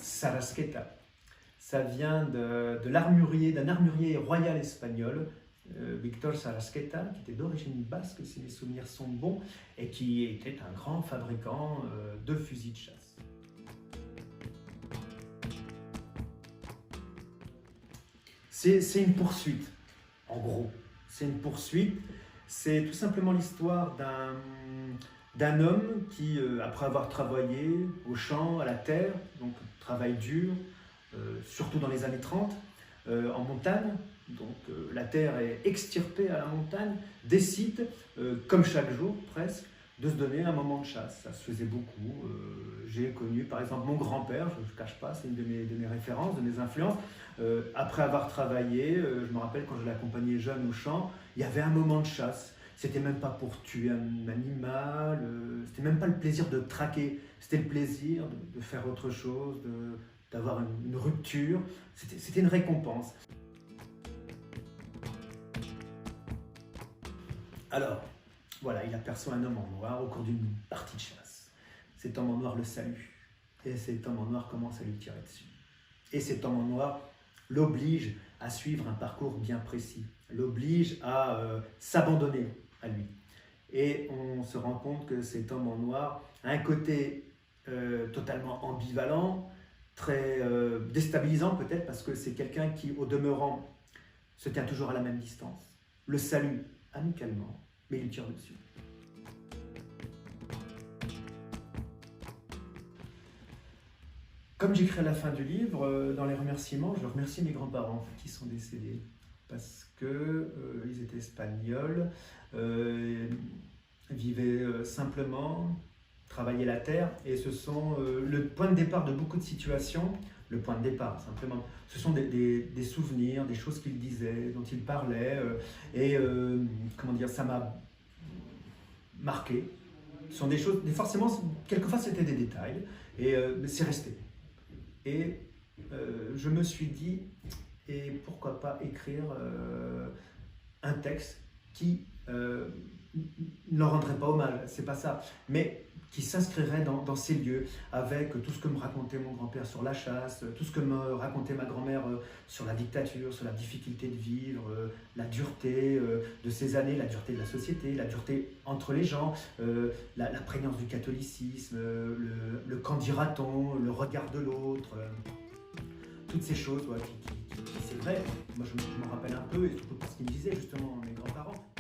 Sarasqueta. Ça vient d'un armurier royal espagnol, Victor Sarasqueta, qui était d'origine basque, si mes souvenirs sont bons, et qui était un grand fabricant de fusils de chasse. C'est une poursuite, en gros. C'est une poursuite. C'est tout simplement l'histoire d'un homme qui, après avoir travaillé au champ, à la terre, donc travail dur, surtout dans les années 30, en montagne, donc la terre est extirpée à la montagne, décide, comme chaque jour presque, de se donner un moment de chasse. Ça se faisait beaucoup. J'ai connu par exemple mon grand-père, je ne cache pas, c'est une de mes références, de mes influences. Après avoir travaillé, je me rappelle quand je l'accompagnais jeune au champ, il y avait un moment de chasse. C'était même pas pour tuer un animal, c'était même pas le plaisir de traquer, c'était le plaisir de faire autre chose, d'avoir une rupture. C'était une récompense. Alors, voilà, il aperçoit un homme en noir au cours d'une partie de chasse. Cet homme en noir le salue. Et cet homme en noir commence à lui tirer dessus. Et cet homme en noir l'oblige à suivre un parcours bien précis, l'oblige à s'abandonner à lui. Et on se rend compte que cet homme en noir a un côté totalement ambivalent, très déstabilisant peut-être, parce que c'est quelqu'un qui, au demeurant, se tient toujours à la même distance, le salue amicalement, mais il lui tire dessus. Comme j'écris à la fin du livre, dans les remerciements, je remercie mes grands-parents qui sont décédés parce qu'ils étaient espagnols, vivaient simplement, travaillaient la terre, et ce sont le point de départ de beaucoup de situations. Le point de départ, simplement. Ce sont des souvenirs, des choses qu'ils disaient, dont ils parlaient, comment dire, ça m'a marqué. Ce sont des choses, forcément, quelquefois c'était des détails, et c'est resté. Et je me suis dit, et pourquoi pas écrire un texte qui ne leur rendrait pas hommage, c'est pas ça, mais qui s'inscrirait dans ces lieux, avec tout ce que me racontait mon grand-père sur la chasse, tout ce que me racontait ma grand-mère sur la dictature, sur la difficulté de vivre, la dureté de ces années, la dureté de la société, la dureté entre les gens, la prégnance du catholicisme, le qu'en dira-t-on, le regard de l'autre, toutes ces choses, ouais, c'est vrai, moi je m'en rappelle un peu, et surtout parce qu'ils me disaient justement mes grands-parents.